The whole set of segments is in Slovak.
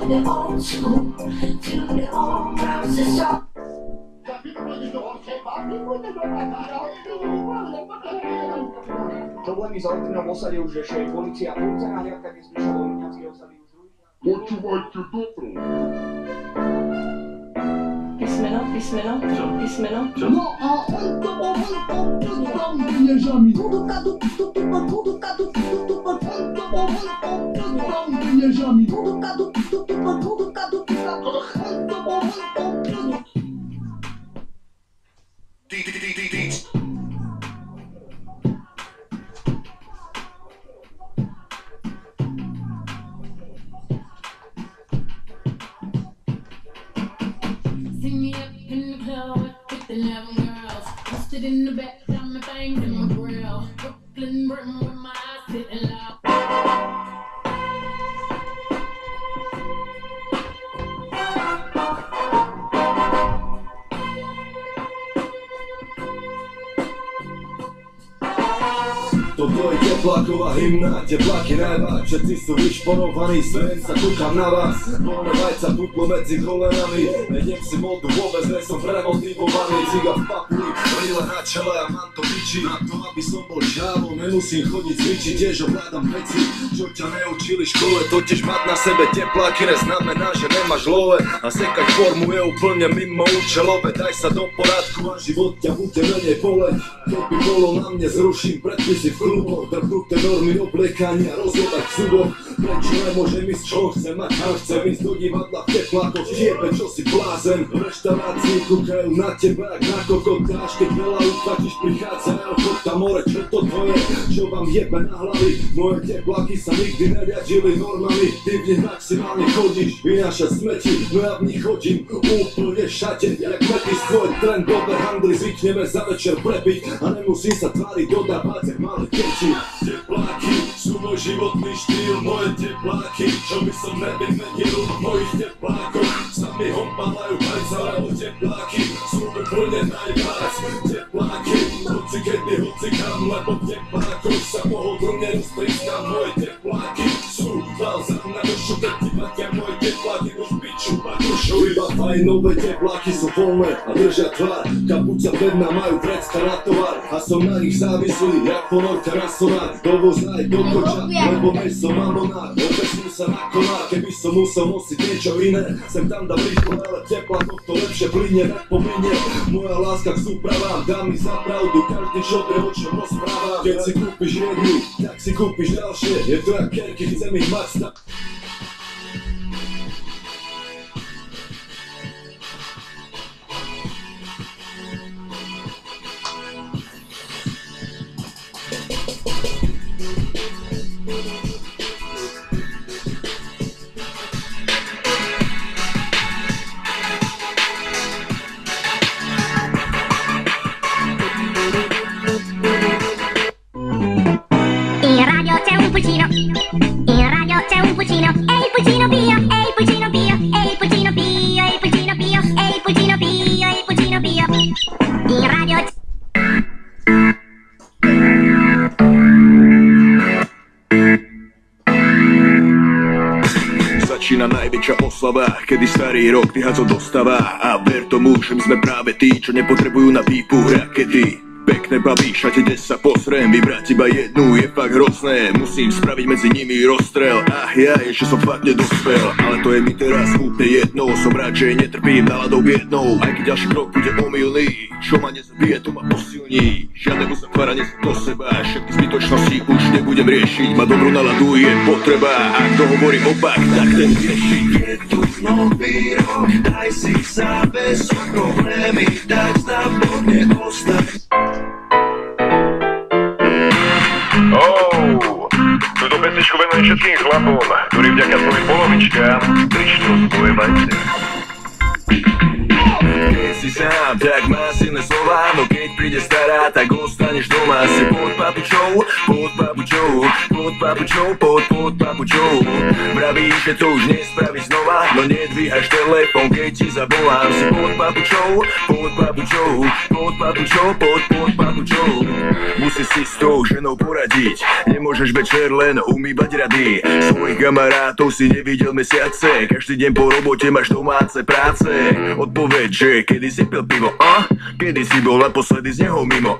the old school, to the old process. Problémy s elektrinou v osade už riešia polícia a policajná hliadka, keď zvyšila Luňanské osady už druhý. Počúvajte dobro. Písmeno, písmeno, čo? Písmeno? Čo? No a on to tam peniažami. See me up in the club with 11 girls. I'm stood in the back, got my things in my grill. Brooklyn brim with my eyes sitting loud. Toto je tepláková hymna, tepláky najmä, všetci sú vyšporovaní, smejem sa, kúkam na vás. Voľné vajca puklo medzi kolenami, nejdem si modu vôbec, nie som premotivovaný. Ciga v papuli, brýle na čele a mám to piči. Na to, aby som bol žávo, nemusím chodiť cvičiť, tiež ovládam veci, čo ťa neučili v škole. Totiž mať na sebe tepláky neznamená, že nemáš love. A sekať formu je úplne mimo účelové. Daj sa do poradku a život ťa bude menej boleť. Keby bolo na mne, zruším predpisy v kluboch, drhnuté normy obliekania, rozjebať v zuboch. Prečo nemôžem ísť, čo chcem mať, a chcem ísť do divadla v teplákoch, štiebe, čo si blázen. V reštaurácii kúkajú na teba, ak na kokot dáš, keď veľa uplatíš, prichádza ochota more, čo to je, čo vám jebe na hlavy. Moje tepláky sa nikdy neriadili normami, ty v nich maximálne chodíš, vynášať smeti, no ja v nich chodím úplne všade, jak metý svoj trend, dobre handry zvykneme za večer prepiť a nemusím sa tváriť dodávať, jak malé deti. Tepláky sú môj životný štýl, moje tepláky, čo by som nevymenil v mojich teplákoch. Sami hompalajú bajca, lebo tepláky sú úplne najviac. Tepláky, hoci kedy, hoci kam, lebo v teplákoch sa pohodlne rozprískam. Moje tepláky sú balzám na dušu, keď ti platia moje tepláky do špiču, bakušu. Iba fajnové tepláky sú voľné a držia tvár, kapuca pevná, majú vrecka na tovar a som na nich závislý, jak ponorka na sonár. Dovoz aj do koča, lebo meso mamonár. Obecnú sa na konár, keby som musel nosiť niečo iné. Sem tam dám rýchlo, ale teplákoch to lepšie plynie, tak pominie. Moja láska k súpravám, dá mi za pravdu, každý šotre, o čom rozprávam. Keď si kúpiš jednu, tak si kúpiš ďalšie, je to jak kerky, chcem ich mať stále. Začína najväčšia oslava, kedy starý rok vyhadzol dostáva. A ver tomu, že my sme práve tí, čo nepotrebujú na výpuch rakety. Pekné baví, šate des sa posrem, vybrať iba jednu je fakt hrozné. Musím spraviť medzi nimi rozstrel, ach ja, ešte som fakt nedospel. Ale to je mi teraz úplne jedno, som rád, že netrpím náladou jednou. Aj keď ďalší krok bude omylný, čo ma nezabije, to ma posilní. Žiadne uzatváranie sa do seba, všetky zbytočnosti už nebudem riešiť. Ma dobrú náladu je potreba, ak to hovorí opak, tak ten rieši. Je tu nový rok, daj si záväzok, problémy dať na bodne ostať. Túto pesničku venujem všetkým chlapom, ktorí vďaka svojim polovičkám prišli svoje vajce. Keď si sám, tak má silné slova, no keď príde stará, tak ostaneš doma. Si pod papučou, pod papučou, pod pod papučou. Vraví, že to už nespraví znova, no nedvíhaš telefón, keď ti zavolám. Si pod papučou, pod papučou, pod papučou, pod papučou. Musíš si s tou ženou poradiť, nemôžeš večer len umývať rady. Svojich kamarátov si nevidel mesiace, každý deň po robote máš domáce práce. Odpoveď, že kedy si pil pivo, kedy si bol naposledy z neho mimo,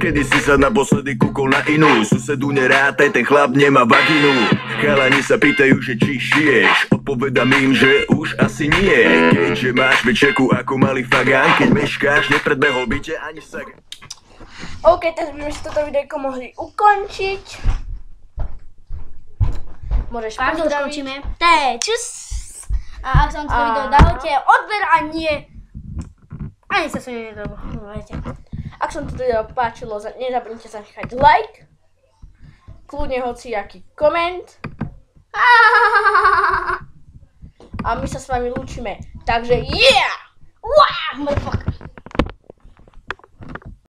kedy si sa naposledy kúkol na inú. Susedu nerátaj, ten chlap nemá vaginu. Chalani sa pýtajú, že či šiješ, odpovedám im, že už asi nie. Keďže máš večerku ako malý fagán, keď meškáš, nepredbehol by ťa ani saga. OK, teraz by sme si toto videjko mohli ukončiť. Môžeš pozdraviť. Čus! A ak sa vám toto video dáte odber a nie... Ani sa so nedovolujete. Ak sa vám toto video páčilo, nezabudnite sa nechať like. Kľudne hociaký koment. A my sa s vami lúčime. Takže yeah! Wow!